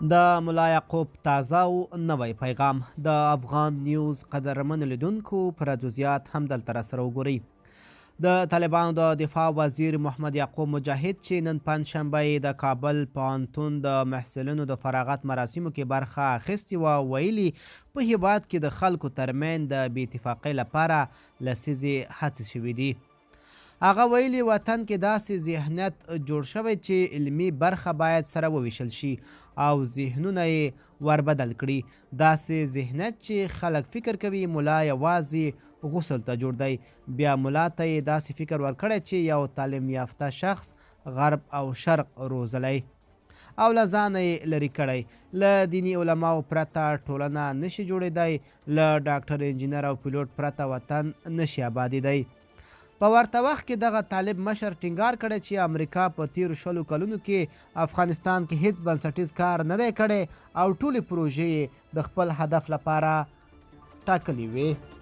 د ملا یعقوب تازه او نوی پیغام د افغان نیوز قدرمن لیدونکو پر جزئیات هم دلته راسره وګورئ. د طالبانو د دفاع وزیر محمد یعقوب مجاهد چې نن پنجشنبه د کابل پوهنتون د محصلینو د فراغت مراسمو کې برخه اخیستې وه، ویلي په هیواد کې د خلکو ترمنځ د بې اتفاقۍ لپاره لسیزې هڅې شوي دي. هغه ویلي وطن کې داسې ذهنیت جوړ شوی چې علمي برخه باید سره وویشل شي او ذهنونه یې وربدل کړي. داسې ذهنیت چې خلک فکر کوي ملا یوازې غسل ته جوړ دی. بیا ملا ته یې داسې فکر ورکړی چې یو تعلیم یافته شخص غرب او شرق روزلی او له ځانه یې لرې کړی. له دیني علماو پرته ټولنه نشي جوړېدی. له ډاکټر انجینر او پیلوټ پرته وطن نشي آبادېدی. په ورته وخت کې دغه طالب مشر ټینګار کړی چې امریکا په تیرو 20 کلونو کې افغانستان کې هیڅ بنسټیز کار نه دی کړی او ټولې پروژې د خپل هدف لپاره ټاکلې وې.